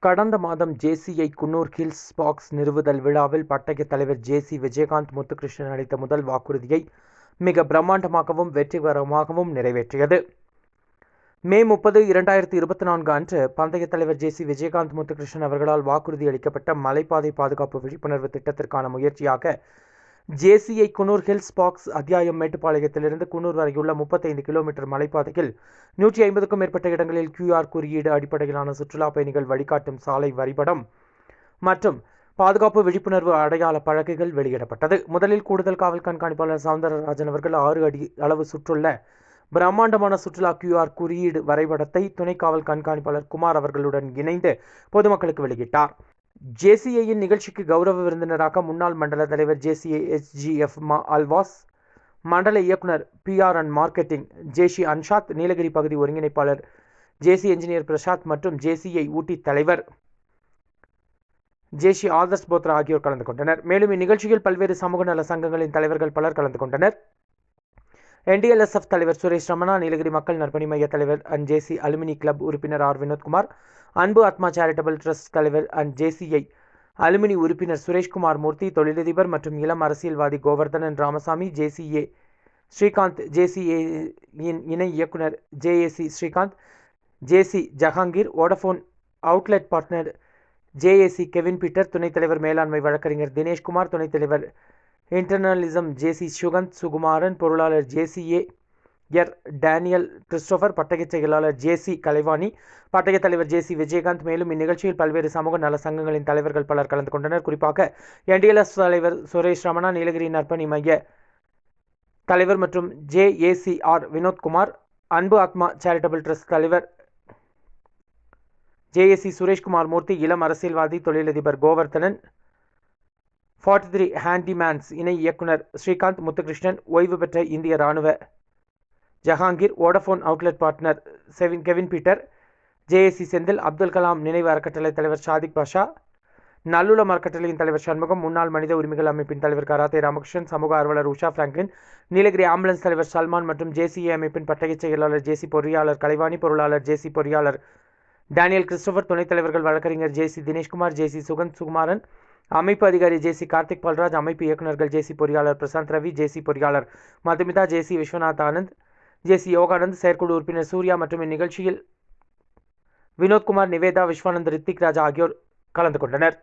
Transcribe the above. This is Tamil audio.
கடந்த மாதம் ஜேசிஐ குன்னூர் ஹில்ஸ் ஸ்பாக்ஸ் நிறுவுதல் விழாவில் பட்டய தலைவர் ஜேசி விஜயகாந்த் முத்துகிருஷ்ணன் அளித்த முதல் வாக்குறுதியை மிக பிரம்மாண்டமாகவும் வெற்றிகரமாகவும் நிறைவேற்றியது. மே 30, 2024 அன்று பந்தய தலைவர் ஜேசி விஜயகாந்த் முத்துகிருஷ்ணன் அவர்களால் வாக்குறுதி அளிக்கப்பட்ட மலைப்பாதை பாதுகாப்பு விழிப்புணர்வு திட்டத்திற்கான முயற்சியாக ஜேசிஐ குன்னூர் ஹில்ஸ் ஸ்பாக்ஸ் அத்தியாயம் மேட்டுப்பாளையத்திலிருந்து குன்னூர் வரையுள்ள 35 கிலோமீட்டர் மலைப்பாதையில் 150க்கும் மேற்பட்ட இடங்களில் QR குறியீடு அடிப்படையிலான சுற்றுலா பயணிகள் வழிகாட்டும் சாலை வரைபடம் மற்றும் பாதுகாப்பு விழிப்புணர்வு அடையாள பலகைகள் வெளியிடப்பட்டது. முதலில் கூடுதல் காவல் கண்காணிப்பாளர் சவுந்தரராஜன் அவர்கள் 6 அடி அளவு சுற்றுள்ள பிரம்மாண்டமான சுற்றுலா QR குறியீடு வரைபடத்தை துணை காவல் கண்காணிப்பாளர் குமார் அவர்களுடன் இணைந்து பொதுமக்களுக்கு வெளியிட்டார். ஜேசிஐயின் நிகழ்ச்சிக்கு கௌரவ விருந்தினராக முன்னாள் மண்டல தலைவர் ஜேசிஐ SGF அல்வாஸ், மண்டல இயக்குனர் PR அண்ட் மார்க்கெட்டிங் ஜேசி அன்ஷாத், நீலகிரி பகுதி ஒருங்கிணைப்பாளர் ஜேசி என்ஜினியர் பிரசாத் மற்றும் ஜேசிஐ ஊட்டி தலைவர் ஜேசி ஆதர்ஸ் போத்ரா ஆகியோர் கலந்து கொண்டனர். மேலும் இந்நிகழ்ச்சியில் பல்வேறு சமூக நல சங்கங்களின் தலைவர்கள் பலர் கலந்து கொண்டனர். NDLSF தலைவர் சுரேஷ் ரமணா, நீலகிரி மக்கள் நற்பணி மைய தலைவர் அண்ட் ஜேசி அலுமினி கிளப் உறுப்பினர் R Vinodkumar, Anbu Athma charitable trust தலைவர் அண்ட் ஜேசிஐ அலுமினி உறுப்பினர் சுரேஷ்குமார் மூர்த்தி, தொழிலதிபர் மற்றும் இளம் அரசியல்வாதி கோவர்தனன் ராமசாமி, ஜேசிஏ ஸ்ரீகாந்த், ஜேசிஏயின் இணை இயக்குனர் JAC Srikanth, JC Jahangir, Vodafone outlet partner JAC Kevin Peter, துணைத் தலைவர் மேலாண்மை வழக்கறிஞர் தினேஷ்குமார், துணைத் தலைவர் இன்டர்னலிசம் JC சுகந்த் சுகுமாரன், பொருளாளர் JCA டேனியல் கிறிஸ்டோபர், பட்டய செயலாளர் JC கலைவாணி, பட்டய தலைவர் JC விஜயகாந்த். மேலும் இந்நிகழ்ச்சியில் பல்வேறு சமூக நல சங்கங்களின் தலைவர்கள் பலர் கலந்து கொண்டனர். குறிப்பாக NDLS தலைவர் சுரேஷ் ரமணா, நீலகிரி நற்பணி மைய தலைவர் மற்றும் JAC R Vinodkumar, Anbu Athma charitable trust தலைவர் JAC சுரேஷ்குமார் மூர்த்தி, இளம் அரசியல்வாதி தொழிலதிபர் கோவர்தனன், 43 ஹேண்டிமேன்ஸ் இணை இயக்குனர் ஸ்ரீகாந்த் முத்துகிருஷ்ணன், ஓய்வு பெற்ற இந்திய ராணுவ Jahangir, Vodafone outlet partner Kevin Peter, JAC Senthil, Abdul Kalam நினைவு அறக்கட்டளை தலைவர் ஷாதிக் பாஷா, நல்லுளம் அறக்கட்டளையின் தலைவர் சண்முகம், முன்னாள் மனித உரிமைகள் அமைப்பின் தலைவர் கராத்தே ராமகிருஷ்ணன், சமூக ஆர்வலர் உஷா பிராங்க்லின், நீலகிரி ஆம்புலன்ஸ் தலைவர் சல்மான் மற்றும் JCA அமைப்பின் பட்டய செயலாளர் JC பொறியாளர் கலைவாணி, பொருளாளர் JC பொறியாளர் டேனியல் கிறிஸ்டோபர், துணைத் தலைவர்கள் வழக்கறிஞர் JC தினேஷ்குமார், JC சுகந்த் சுகுமாரன், அமைப்பு அதிகாரி JC கார்த்திக் பால்ராஜ், அமைப்பு இயக்குநர்கள் JC பொறியாளர் பிரசாந்த் ரவி, JC பொறியாளர் மதுமிதா, JC விஸ்வநாத் ஆனந்த், JC யோகானந்த், செயற்குழு உறுப்பினர் சூர்யா மற்றும் இந்நிகழ்ச்சியில் வினோத்குமார், நிவேதா, விஸ்வானந்த், ரித்திக் ராஜா ஆகியோர் கலந்து கொண்டனர்.